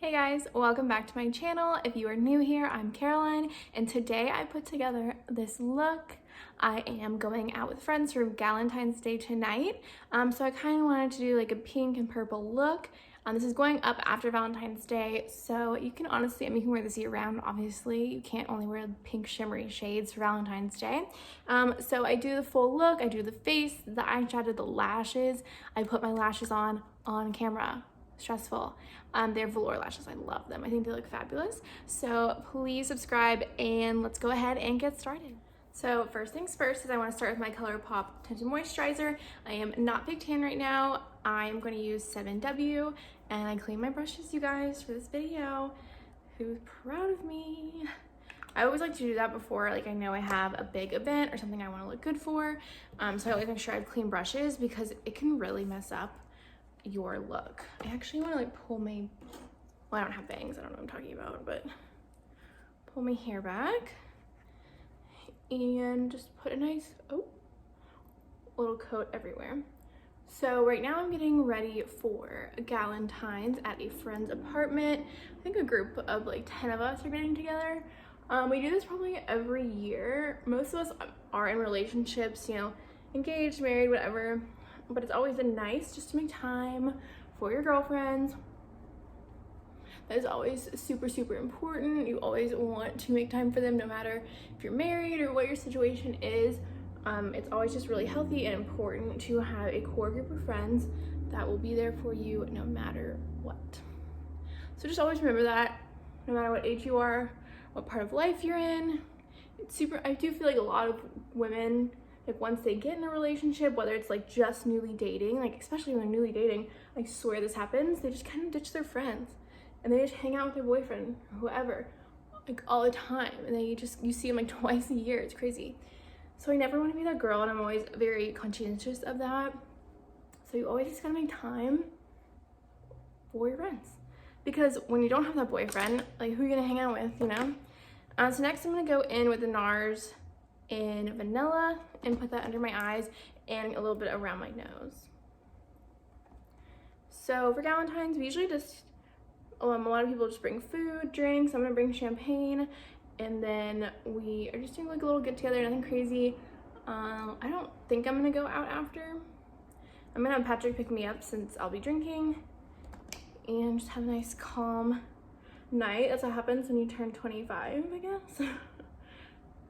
Hey guys, welcome back to my channel. If you are new here, I'm Caroline, and today I put together this look. I am going out with friends for Valentine's Day tonight, so I kind of wanted to do like a pink and purple look. This is going up after Valentine's Day, so you can honestly, you can wear this year round, obviously. You can't only wear pink shimmery shades for Valentine's Day. So I do the full look, I do the face, the eyeshadow, the lashes. I put my lashes on camera. Stressful. They're velour lashes. I love them. I think they look fabulous. So please subscribe and let's go ahead and get started. So first things first is I want to start with my ColourPop Tinted Moisturizer. I am not big tan right now. I am going to use 7W and I clean my brushes, you guys, for this video. Who's proud of me? I always like to do that before, like I know I have a big event or something I want to look good for. So I always make sure I have clean brushes because it can really mess up your look. I actually want to like pull my, well, I don't have bangs, I don't know what I'm talking about, but pull my hair back and just put a nice, little coat everywhere. So right now I'm getting ready for Galentine's at a friend's apartment. I think a group of like 10 of us are getting together. We do this probably every year. Most of us are in relationships, you know, engaged, married, whatever. But it's always nice just to make time for your girlfriends. That is always super, super important. You always want to make time for them no matter if you're married or what your situation is. It's always just really healthy and important to have a core group of friends that will be there for you no matter what. So just always remember that no matter what age you are, what part of life you're in. It's super, I do feel like a lot of women, like once they get in a relationship, whether it's like just newly dating, like especially when they're newly dating, I swear this happens, they just kind of ditch their friends and they just hang out with their boyfriend or whoever like all the time, and you see them like twice a year. It's crazy. So I never want to be that girl, and I'm always very conscientious of that. So you always just gotta make time for your friends, because when you don't have that boyfriend, like who are you gonna hang out with, you know? So next I'm gonna go in with the NARS in Vanilla and put that under my eyes and a little bit around my nose. So for Valentine's, we usually just, a lot of people just bring food, drinks. I'm gonna bring champagne, and then we are just doing like a little get together, nothing crazy. I don't think I'm gonna go out after. I'm gonna have Patrick pick me up since I'll be drinking, and just have a nice calm night. That's what happens when you turn 25, I guess.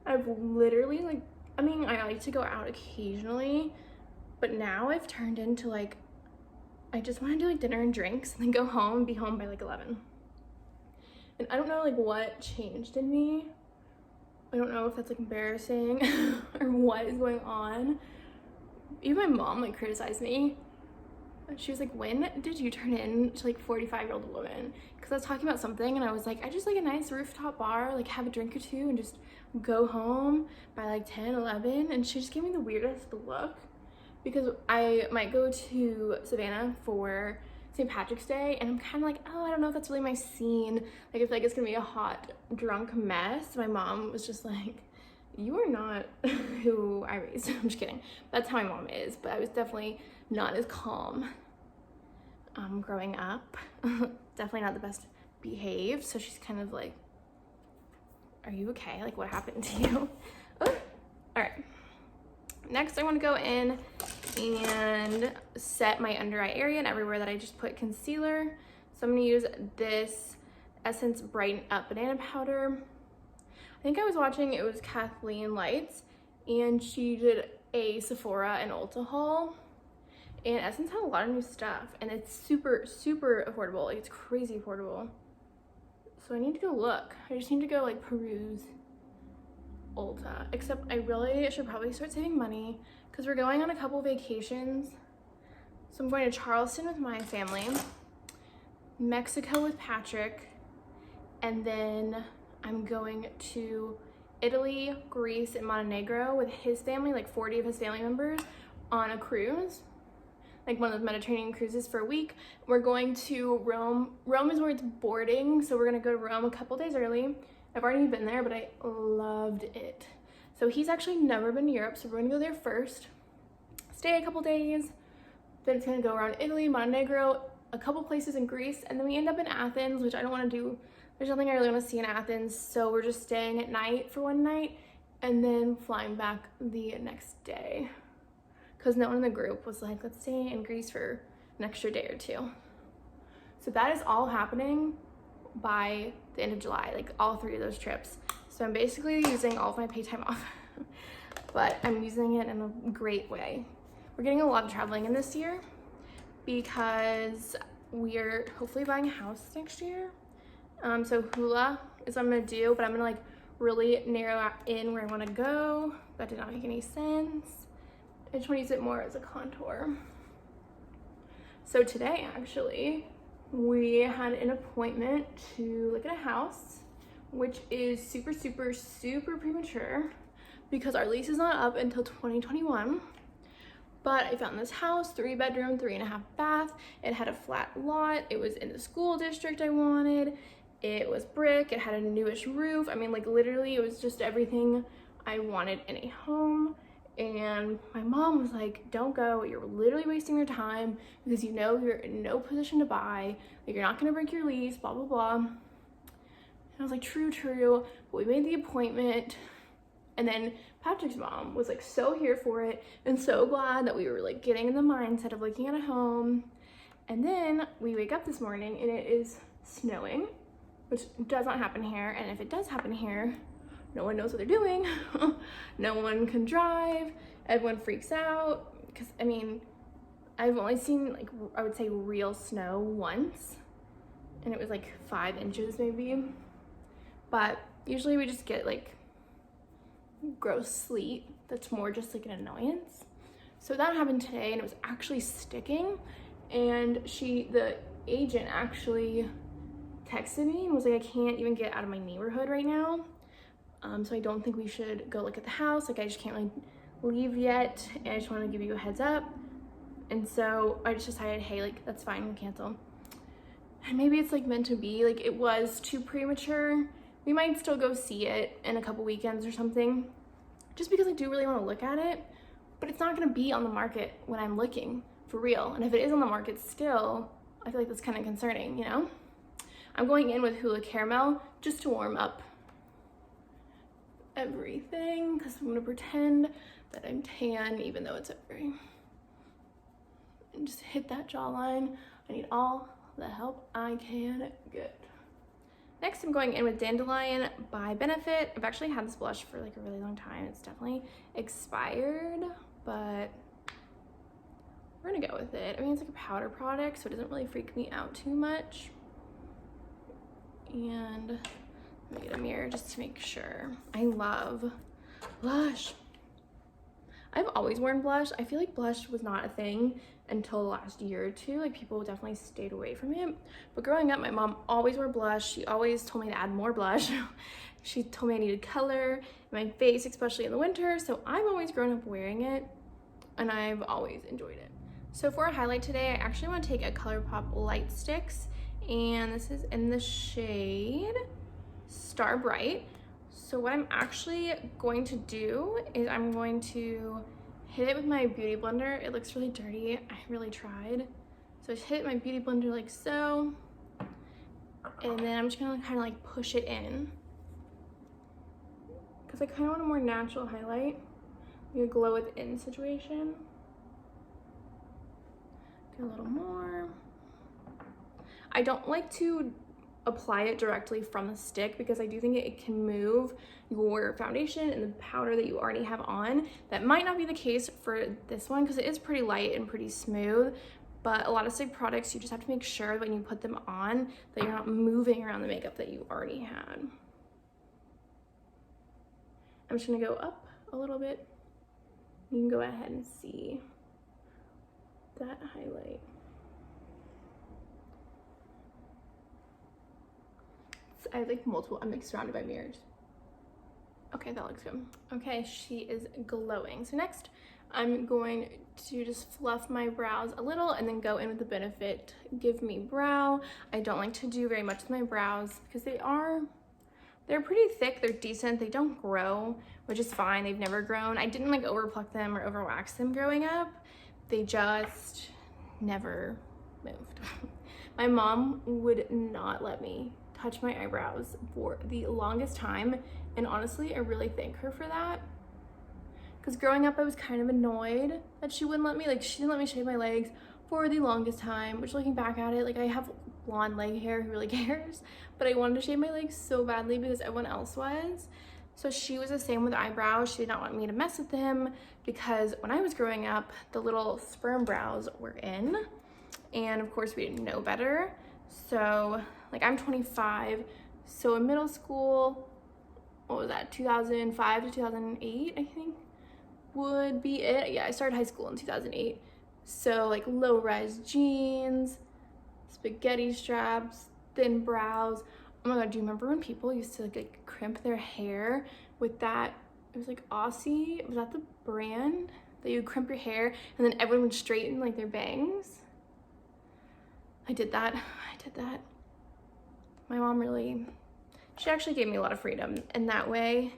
I've literally like, I like to go out occasionally, but now I've turned into like, I just want to do like dinner and drinks and then go home and be home by like 11. And I don't know like what changed in me. I don't know if that's like embarrassing or what is going on. Even my mom like criticized me. She was like, when did you turn into like 45-year-old woman? Because I was talking about something and I was like, I just like a nice rooftop bar, like have a drink or two and just go home by like 10, 11. And she just gave me the weirdest look, because I might go to Savannah for St. Patrick's Day and I'm kind of like, oh, I don't know if that's really my scene. Like I feel like it's gonna be a hot, drunk mess. My mom was just like, you are not who I raised. I'm just kidding. That's how my mom is, but I was definitely not as calm growing up. Definitely not the best behaved. So she's kind of like, are you okay? Like what happened to you? Oh, all right. Next I want to go in and set my under eye area and everywhere that I just put concealer. So I'm going to use this Essence Brighten Up Banana Powder. I think I was watching, it was Kathleen Lights, and she did a Sephora and Ulta haul, and Essence had a lot of new stuff, and it's super, super affordable. Like it's crazy affordable. So I need to go look. I just need to go like peruse Ulta, except I really should probably start saving money because we're going on a couple vacations. So I'm going to Charleston with my family, Mexico with Patrick, and then I'm going to Italy, Greece, and Montenegro with his family, like 40 of his family members, on a cruise, like one of those Mediterranean cruises for a week. We're going to Rome. Rome is where it's boarding, so we're gonna go to Rome a couple days early. I've already been there, but I loved it. So he's actually never been to Europe, so we're gonna go there first, stay a couple days, then it's gonna go around Italy, Montenegro, a couple places in Greece, and then we end up in Athens, which I don't want to do. There's nothing I really want to see in Athens, so we're just staying at night for one night and then flying back the next day, because no one in the group was like, let's stay in Greece for an extra day or two. So that is all happening by the end of July, like all 3 of those trips. So I'm basically using all of my paid time off, but I'm using it in a great way. We're getting a lot of traveling in this year because we're hopefully buying a house next year. So hula is what I'm gonna do, but I'm gonna like really narrow in where I wanna go. That did not make any sense. I just wanna use it more as a contour. So today, actually, we had an appointment to look at a house, which is super, super, super premature because our lease is not up until 2021. But I found this house, 3-bedroom, 3.5 bath. It had a flat lot. It was in the school district I wanted. It was brick. It had a newish roof. I mean, like literally it was just everything I wanted in a home. And my mom was like, don't go, you're literally wasting your time because you know you're in no position to buy, like you're not gonna break your lease, blah, blah, blah. And I was like, true, but we made the appointment. And then Patrick's mom was like so here for it and so glad that we were like getting in the mindset of looking at a home. And then we wake up this morning and it is snowing, which does not happen here. And if it does happen here, no one knows what they're doing. No one can drive. Everyone freaks out. Because, I mean, I've only seen, like, I would say real snow once. And it was like 5 inches maybe. But usually we just get, like, gross sleet. That's more just, like, an annoyance. So that happened today, and it was actually sticking. And the agent actually texted me and was like, I can't even get out of my neighborhood right now. So I don't think we should go look at the house. Like I just can't really leave yet. And I just want to give you a heads up. And so I just decided, hey, like that's fine, we'll cancel. And maybe it's like meant to be, like it was too premature. We might still go see it in a couple weekends or something, just because I do really want to look at it, but it's not going to be on the market when I'm looking for real. And if it is on the market still, I feel like that's kind of concerning, you know? I'm going in with Hula Caramel just to warm up everything because I'm gonna pretend that I'm tan even though it's very, and just hit that jawline. I need all the help I can get. Next, I'm going in with Dandelion by Benefit. I've actually had this blush for like a really long time. It's definitely expired, but we're gonna go with it. I mean, it's like a powder product, so it doesn't really freak me out too much. And let me get a mirror just to make sure. I love blush. I've always worn blush. I feel like blush was not a thing until the last year or two. Like people definitely stayed away from it. But growing up, my mom always wore blush. She always told me to add more blush. She told me I needed color in my face, especially in the winter. So I've always grown up wearing it and I've always enjoyed it. So for a highlight today, I actually want to take a ColourPop Light Sticks, and this is in the shade Star Bright. So what I'm actually going to do is I'm going to hit it with my beauty blender. It looks really dirty. I really tried. So I just hit my beauty blender like so. And then I'm just gonna kind of like push it in, because I kind of want a more natural highlight, like a glow within situation. Get a little more. I don't like to apply it directly from the stick because I do think it can move your foundation and the powder that you already have on. That might not be the case for this one because it is pretty light and pretty smooth, but a lot of stick products, you just have to make sure when you put them on that you're not moving around the makeup that you already had. I'm just gonna go up a little bit. You can go ahead and see that highlight. I have like multiple, I'm like surrounded by mirrors. Okay, that looks good. Okay, she is glowing. So next, I'm going to just fluff my brows a little and then go in with the Benefit Give Me Brow. I don't like to do very much with my brows because they're pretty thick, they're decent, they don't grow, which is fine, they've never grown. I didn't like overpluck them or overwax them growing up. They just never moved. My mom would not let me touch my eyebrows for the longest time, and honestly, I really thank her for that. Because growing up, I was kind of annoyed that she wouldn't let me, like she didn't let me shave my legs for the longest time, which looking back at it, like I have blonde leg hair, who really cares? But I wanted to shave my legs so badly because everyone else was. So she was the same with eyebrows. She did not want me to mess with them because when I was growing up, the little sperm brows were in. And of course we didn't know better. So like I'm 25. So in middle school, what was that? 2005 to 2008, I think would be it. Yeah, I started high school in 2008. So like low rise jeans, spaghetti straps, thin brows. Oh my God, do you remember when people used to like crimp their hair with that? It was like Aussie, was that the brand? That you would crimp your hair and then everyone would straighten like their bangs? I did that. My mom really, she actually gave me a lot of freedom in that way.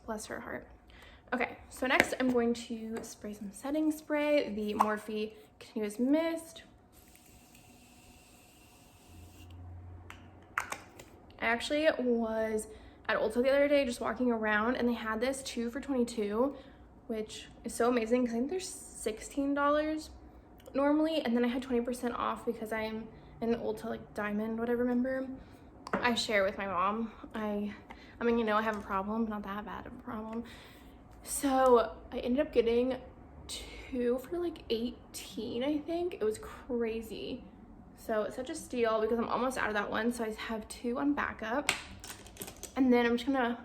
Bless her heart. Okay, so next I'm going to spray some setting spray, the Morphe Continuous Mist. I actually was at Ulta the other day just walking around and they had this 2 for $22, which is so amazing because I think they're $16 normally, and then I had 20% off because I'm in Ulta like Diamond, whatever member. I share with my mom. I mean, you know, I have a problem, but not that bad of a problem. So I ended up getting 2 for like 18, I think. It was crazy. So it's such a steal because I'm almost out of that one. So I have 2 on backup. And then I'm just gonna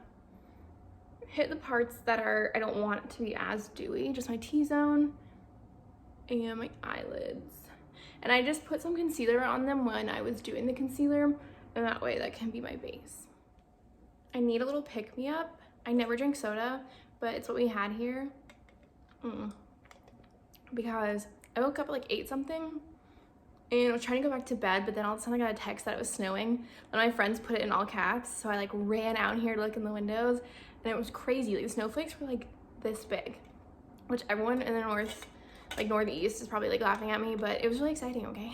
hit the parts that I don't want to be as dewy, just my T-zone and my eyelids. And I just put some concealer on them when I was doing the concealer, and that way that can be my base. I need a little pick-me-up. I never drink soda, but it's what we had here. Because I woke up at like 8 something and I was trying to go back to bed, but then all of a sudden I got a text that it was snowing. One of my friends put it in all caps, so I like ran out here to look in the windows, and it was crazy. Like the snowflakes were like this big, which everyone in the northeast is probably like laughing at me, but it was really exciting. Okay.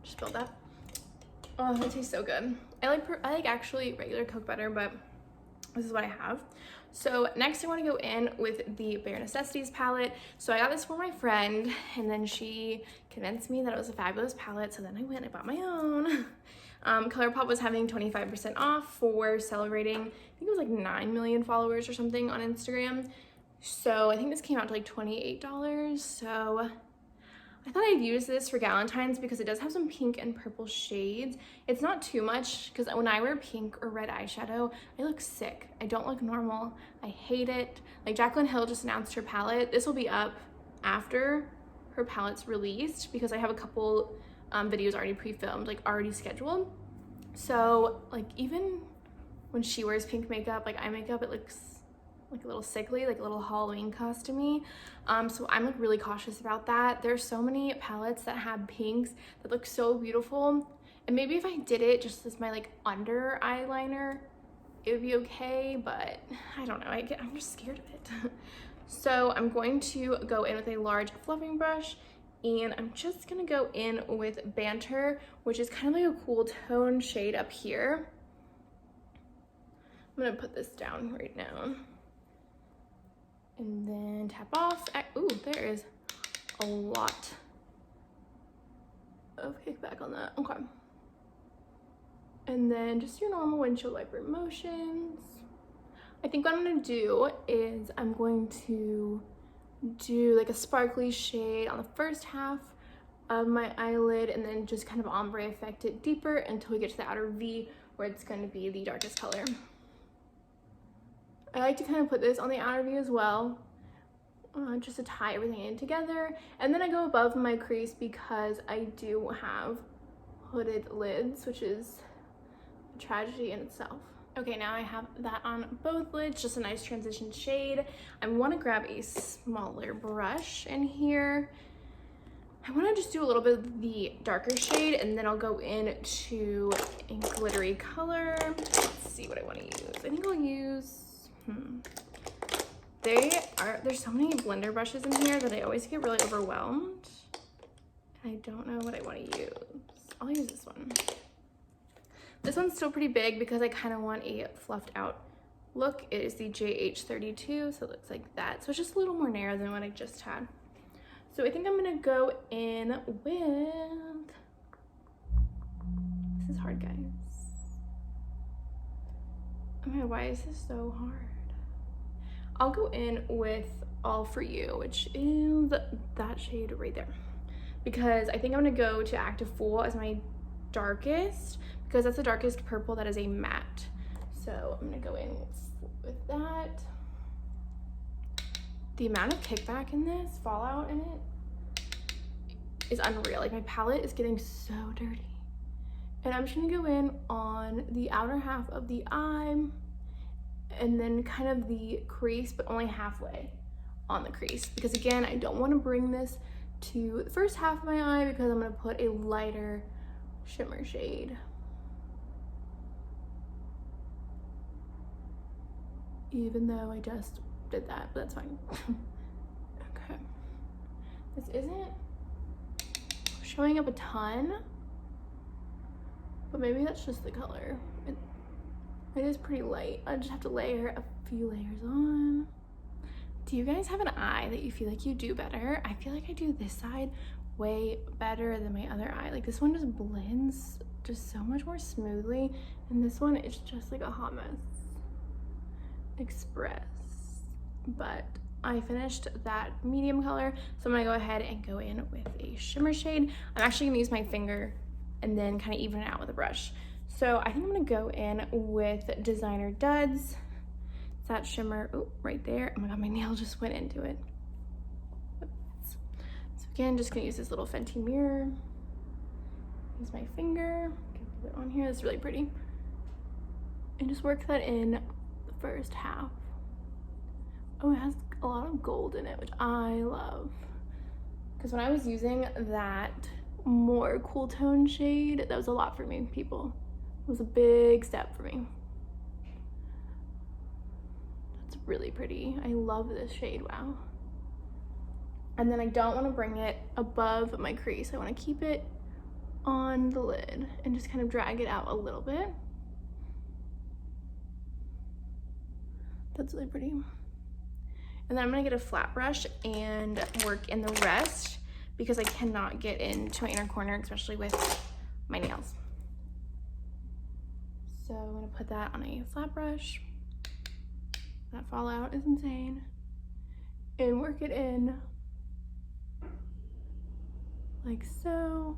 Just spilled that. Oh, it tastes so good. I like actually regular Coke better, but this is what I have. So next I want to go in with the Bare Necessities palette. So I got this for my friend, and then she convinced me that it was a fabulous palette, so then I went and I bought my own. ColourPop was having 25% off for celebrating, I think it was like 9 million followers or something on Instagram. So I think this came out to like $28. So I thought I'd use this for Galentine's because it does have some pink and purple shades. It's not too much because when I wear pink or red eyeshadow, I look sick. I don't look normal. I hate it. Like Jaclyn Hill just announced her palette. This will be up after her palette's released because I have a couple videos already pre-filmed, like already scheduled. So like even when she wears pink makeup, like eye makeup, it looks like a little sickly, like a little Halloween costumey. So I'm like really cautious about that. There's so many palettes that have pinks that look so beautiful. And maybe if I did it just as my like under eyeliner, it would be okay, but I don't know, I'm just scared of it. So I'm going to go in with a large fluffing brush, and I'm just gonna go in with Banter, which is kind of like a cool tone shade up here. I'm gonna put this down right now. And then tap off. Ooh, there is a lot of kickback on that. Okay. And then just your normal windshield wiper motions. I think what I'm gonna do is I'm going to do like a sparkly shade on the first half of my eyelid, and then just kind of ombre effect it deeper until we get to the outer V where it's going to be the darkest color. I like to kind of put this on the outer V as well, just to tie everything in together. And then I go above my crease because I do have hooded lids, which is a tragedy in itself. Okay, now I have that on both lids, just a nice transition shade. I want to grab a smaller brush in here. I want to just do a little bit of the darker shade, and then I'll go into a glittery color. Let's see what I want to use. I think I'll use, There's so many blender brushes in here that I always get really overwhelmed. I don't know what I want to use. I'll use this one. This one's still pretty big because I kind of want a fluffed out look. It is the JH32, so it looks like that. So it's just a little more narrow than what I just had. So I think I'm gonna go in with, this is hard, guys. Oh my God, why is this so hard? I'll go in with All For You, which is that shade right there. Because I think I'm gonna go to Active Fool as my darkest, because that's the darkest purple that is a matte. So I'm gonna go in with that. The amount of kickback in this, fallout in it, is unreal. Like, my palette is getting so dirty. And I'm just gonna go in on the outer half of the eye, and then kind of the crease, but only halfway on the crease. Because again, I don't wanna bring this to the first half of my eye because I'm gonna put a lighter shimmer shade. Even though I just did that, but that's fine. Okay. This isn't showing up a ton, but maybe that's just the color. It is pretty light. I just have to layer a few layers on. Do you guys have an eye that you feel like you do better? I feel like I do this side way better than my other eye. Like, this one just blends just so much more smoothly, and this one is just like a hot mess express. But I finished that medium color, so I'm gonna go ahead and go in with a shimmer shade. I'm actually gonna use my finger and then kind of even it out with a brush. So I think I'm gonna go in with Designer Duds. It's that shimmer, oh, right there. Oh my God, my nail just went into it. So again, just gonna use this little Fenty mirror. Use my finger, put it on here, it's really pretty. And just work that in the first half. Oh, it has a lot of gold in it, which I love. Because when I was using that more cool tone shade, that was a lot for me, people. It was a big step for me. That's really pretty. I love this shade, wow. And then I don't want to bring it above my crease. I want to keep it on the lid and just kind of drag it out a little bit. That's really pretty. And then I'm gonna get a flat brush and work in the rest because I cannot get into my inner corner, especially with my nails. So I'm gonna put that on a flat brush. That fallout is insane. And work it in like so.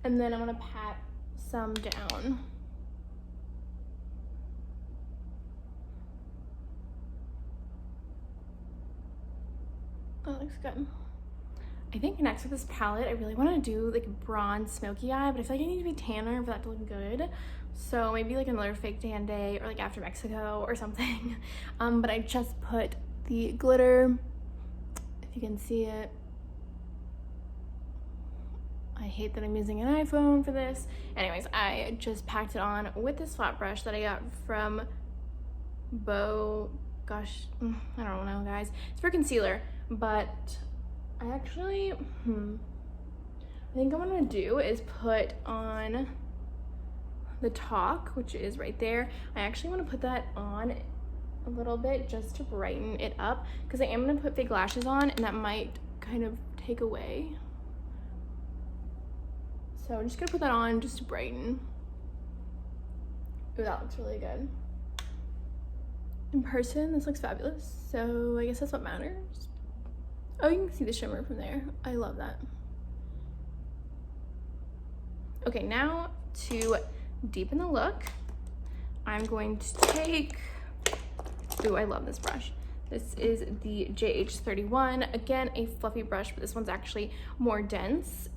And then I'm gonna pat some down. That looks good. I think next with this palette, I really want to do like a bronze smoky eye, but I feel like I need to be tanner for that to look good. So maybe like another fake tan day or like after Mexico or something. But I just put the glitter, if you can see it. I hate that I'm using an iPhone for this. Anyways, I just packed it on with this flat brush that I got from gosh, I don't know, guys. It's for concealer, but I actually, I think what I'm gonna do is put on the Talk, which is right there. I actually want to put that on a little bit just to brighten it up because I am gonna put fake lashes on and that might kind of take away. So I'm just gonna put that on just to brighten. Ooh, that looks really good. In person, this looks fabulous. So I guess that's what matters. Oh, you can see the shimmer from there. I love that. Okay, now to deepen the look, I'm going to take, ooh, I love this brush. This is the JH31. Again, a fluffy brush, but this one's actually more dense.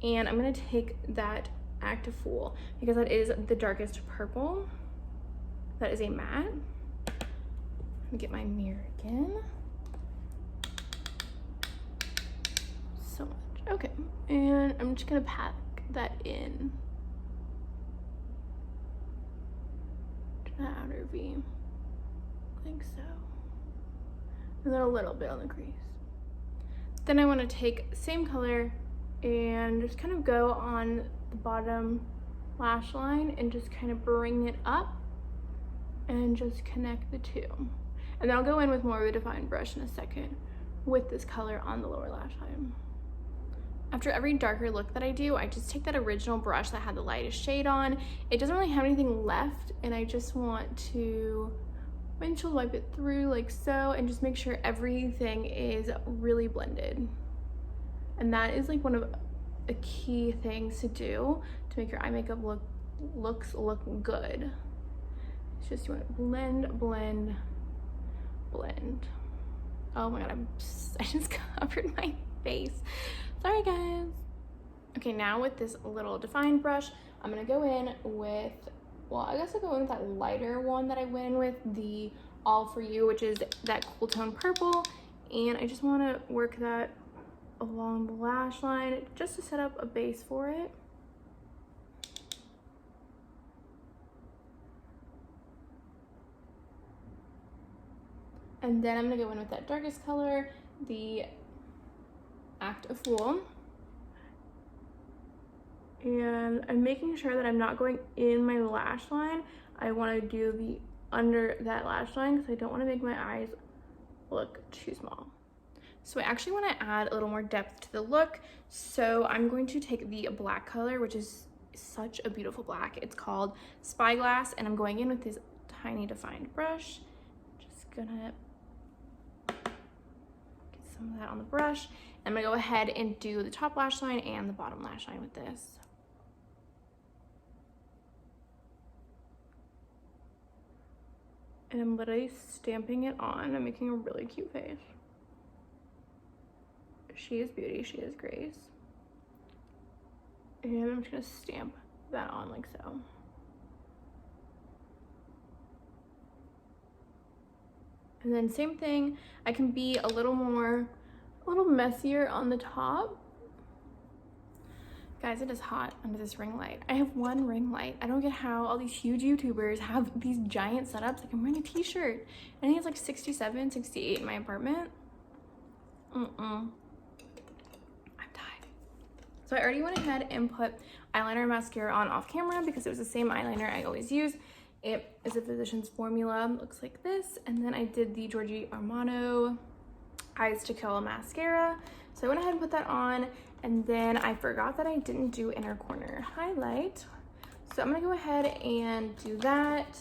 And I'm gonna take that Active Fool because that is the darkest purple. That is a matte. Let me get my mirror again. So much. Okay, and I'm just gonna pack that in to the outer V, like so. and then a little bit on the crease. Then I want to take same color and just kind of go on the bottom lash line and just kind of bring it up and just connect the two. And then I'll go in with more of a defined brush in a second with this color on the lower lash line. After every darker look that I do, I just take that original brush that had the lightest shade on. It doesn't really have anything left, and I just want to windshield wipe it through like so and just make sure everything is really blended. And that is like one of the key things to do to make your eye makeup look good. It's just you want to blend, blend, blend. Oh my god, I just covered my face. Sorry guys. Okay, now with this little defined brush, I'm gonna go in with, well, I guess I'll go in with that lighter one that I went in with, the All For You, which is that cool tone purple. And I just wanna work that along the lash line just to set up a base for it. And then I'm gonna go in with that darkest color, the Act a Fool. And I'm making sure that I'm not going in my lash line. I want to do the under that lash line because I don't want to make my eyes look too small. So I actually want to add a little more depth to the look. So I'm going to take the black color, which is such a beautiful black. It's called Spyglass, and I'm going in with this tiny defined brush. Just gonna get some of that on the brush. I'm gonna go ahead and do the top lash line and the bottom lash line with this. And I'm literally stamping it on. I'm making a really cute face. She is beauty, she is grace. And I'm just gonna stamp that on like so. And then same thing, I can be a little messier on the top. Guys, it is hot under this ring light. I have one ring light. I don't get how all these huge YouTubers have these giant setups. Like, I'm wearing a t-shirt. I think it's like 67, 68 in my apartment. I'm tired. So I already went ahead and put eyeliner and mascara on off camera because it was the same eyeliner I always use. It is a Physicians Formula. It looks like this. And then I did the Giorgio Armano Eyes to Kill mascara. So I went ahead and put that on. And then I forgot that I didn't do inner corner highlight. So I'm gonna go ahead and do that.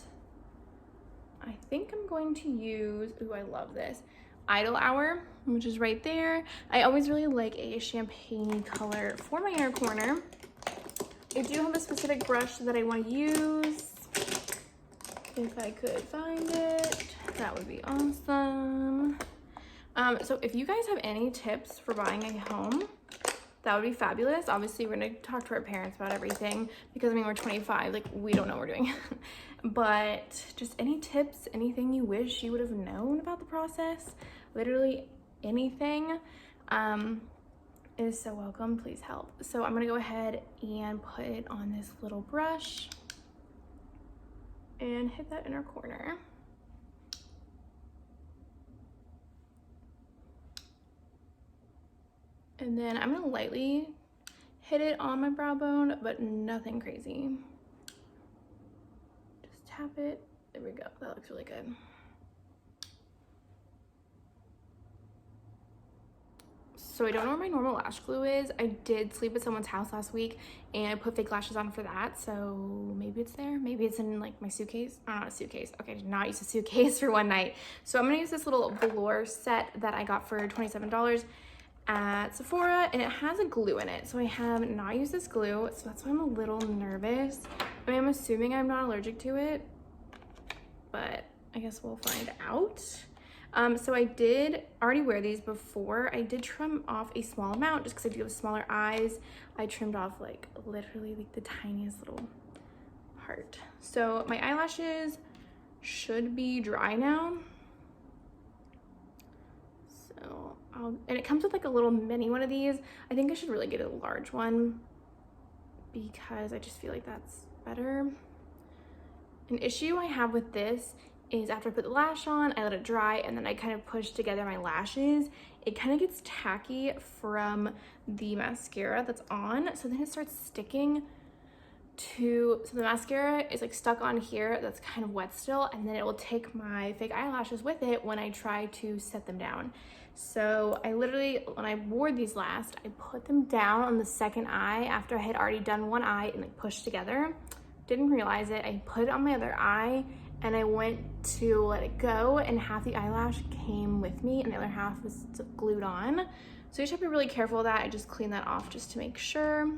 I think I'm going to use, ooh, I love this, Idle Hour, which is right there. I always really like a champagne color for my inner corner. I do have a specific brush that I want to use. If I could find it, that would be awesome. So if you guys have any tips for buying a home, that would be fabulous. Obviously, we're gonna talk to our parents about everything because I mean, we're 25, like we don't know what we're doing. But just any tips, anything you wish you would have known about the process, literally anything is so welcome. Please help. So I'm gonna go ahead and put it on this little brush and hit that inner corner. And then I'm gonna lightly hit it on my brow bone, but nothing crazy. Just tap it. There we go. That looks really good. So I don't know where my normal lash glue is. I did sleep at someone's house last week and I put fake lashes on for that. So maybe it's there. Maybe it's in like my suitcase. Oh, not a suitcase. Okay, I did not use a suitcase for one night. So I'm gonna use this little velour set that I got for $27 at Sephora, and it has a glue in it. So I have not used this glue, so that's why I'm a little nervous. I mean, I'm assuming I'm not allergic to it, but I guess we'll find out. So I did already wear these before. I did trim off a small amount just because I do have smaller eyes. I trimmed off like literally like the tiniest little heart. So my eyelashes should be dry now. So and it comes with like a little mini one of these. I think I should really get a large one because I just feel like that's better. An issue I have with this is after I put the lash on, I let it dry, and then I kind of push together my lashes. It kind of gets tacky from the mascara that's on, so then it starts sticking so the mascara is like stuck on here, that's kind of wet still, and then it will take my fake eyelashes with it when I try to set them down. So I literally, when I wore these last, I put them down on the second eye after I had already done one eye and like pushed together. Didn't realize it. I put it on my other eye and I went to let it go, and half the eyelash came with me and the other half was glued on. So you just have to be really careful of that. I just cleaned that off just to make sure.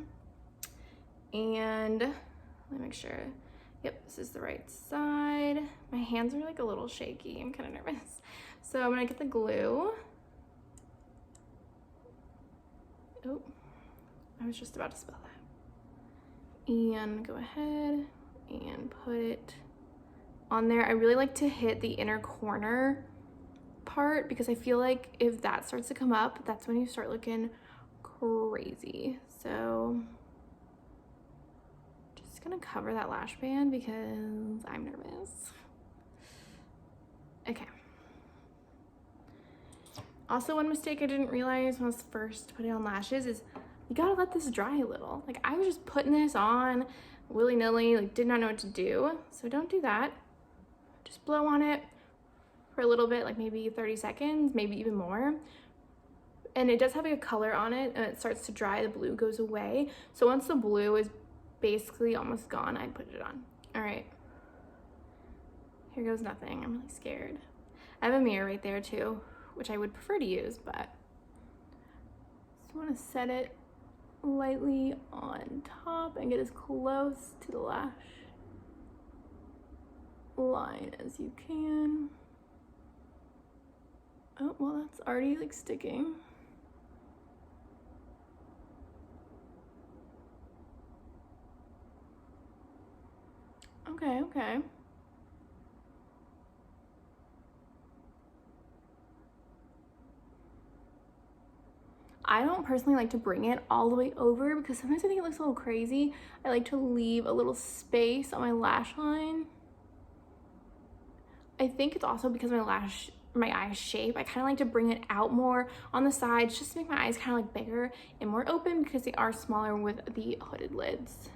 And let me make sure. Yep, this is the right side. My hands are like a little shaky. I'm kind of nervous. So I'm gonna get the glue. Oh, I was just about to spell that. And go ahead and put it on there. I really like to hit the inner corner part because I feel like if that starts to come up, that's when you start looking crazy. So just gonna cover that lash band because I'm nervous. Okay. Also, one mistake I didn't realize when I was first putting on lashes is you gotta let this dry a little. Like, I was just putting this on willy-nilly, like did not know what to do. So don't do that. Just blow on it for a little bit, like maybe 30 seconds, maybe even more. And it does have like a color on it, and it starts to dry, the blue goes away. So once the blue is basically almost gone, I put it on. All right, here goes nothing. I'm really scared. I have a mirror right there too, which I would prefer to use, but just want to set it lightly on top and get as close to the lash line as you can. Oh, well, that's already like sticking. Okay. I don't personally like to bring it all the way over because sometimes I think it looks a little crazy. I like to leave a little space on my lash line. I think it's also because my eye shape, I kind of like to bring it out more on the sides just to make my eyes kind of like bigger and more open because they are smaller with the hooded lids.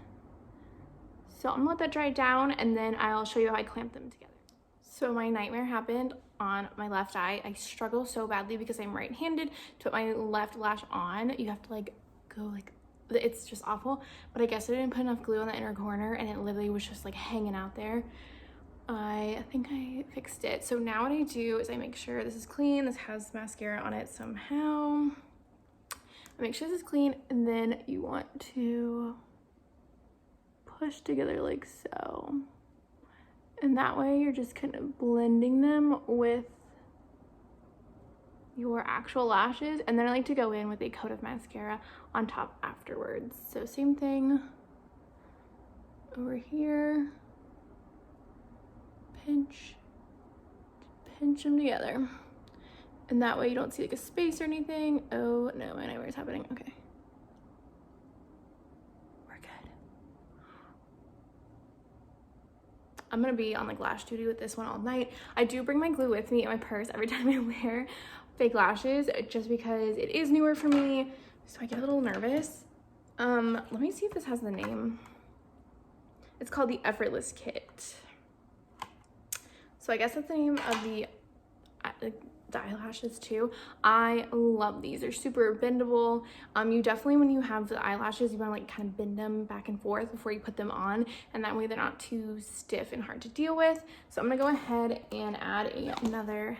So I'm gonna let that dry down and then I'll show you how I clamp them together. So my nightmare happened on my left eye. I struggle so badly because I'm right-handed to put my left lash on. You have to like go like, it's just awful. But I guess I didn't put enough glue on the inner corner and it literally was just like hanging out there. I think I fixed it. So now what I do is I make sure this is clean. This has mascara on it somehow. I make sure this is clean, and then you want to push together like so. And that way you're just kind of blending them with your actual lashes. And then I like to go in with a coat of mascara on top afterwards. So same thing over here. Pinch them together. And that way you don't see like a space or anything. Oh no, my nightmare is happening. Okay. We're good. I'm gonna be on like lash duty with this one all night. I do bring my glue with me in my purse every time I wear fake lashes just because it is newer for me. So I get a little nervous. Let me see if this has the name. It's called the Effortless Kit. So I guess that's the name of the eyelashes too. I love these. They're super bendable. You definitely, when you have the eyelashes, you want to like kind of bend them back and forth before you put them on, and that way they're not too stiff and hard to deal with. So I'm gonna go ahead and add another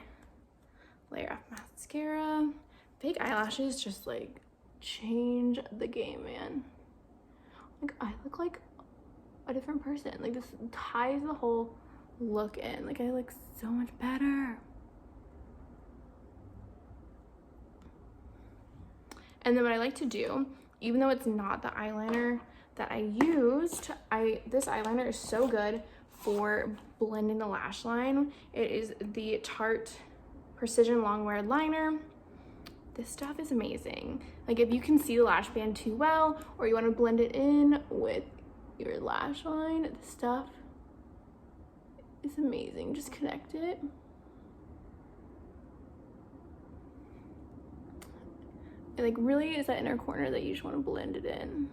layer of mascara. Fake eyelashes just like change the game, man. Like, I look like a different person. Like, this ties the whole look in. Like, I look so much better. And then what I like to do, even though it's not the eyeliner that I used, this eyeliner is so good for blending the lash line. It is the Tarte Precision Longwear Liner. This stuff is amazing. Like, if you can see the lash band too well, or you want to blend it in with your lash line, this stuff is amazing. Just connect it. It like really is that inner corner that you just want to blend it in.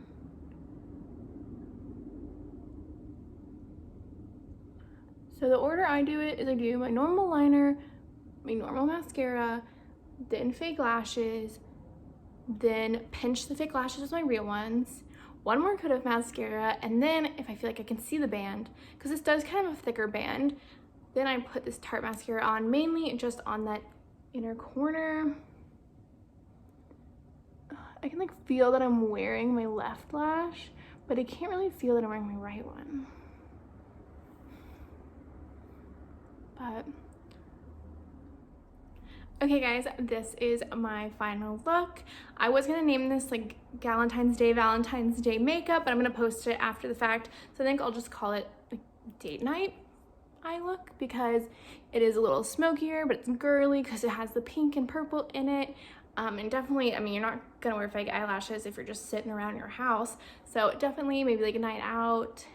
So the order I do it is I do my normal liner, my normal mascara, then fake lashes, then pinch the fake lashes with my real ones, one more coat of mascara, and then if I feel like I can see the band, because this does kind of a thicker band, then I put this Tarte mascara on, mainly just on that inner corner. I can like feel that I'm wearing my left lash, but I can't really feel that I'm wearing my right one. But okay guys, this is my final look. I was gonna name this like Valentine's Day makeup, but I'm gonna post it after the fact. So I think I'll just call it like date night eye look, because it is a little smokier, but it's girly because it has the pink and purple in it. And definitely, I mean, you're not gonna wear fake eyelashes if you're just sitting around your house. So definitely maybe like a night out.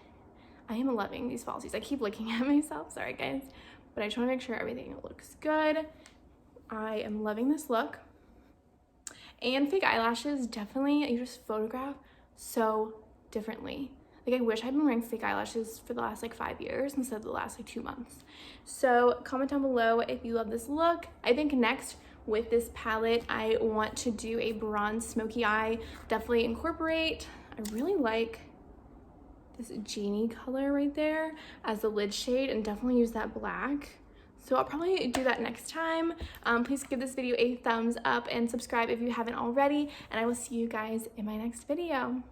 I am loving these falsies. I keep looking at myself, sorry guys. But I just wanna make sure everything looks good. I am loving this look. And fake eyelashes, definitely, you just photograph so differently. Like I wish I'd been wearing fake eyelashes for the last like 5 years instead of the last like 2 months. So comment down below if you love this look. I think next with this palette, I want to do a bronze smoky eye. Definitely incorporate, I really like this genie color right there as the lid shade, and definitely use that black. So I'll probably do that next time. Please give this video a thumbs up and subscribe if you haven't already, and I will see you guys in my next video.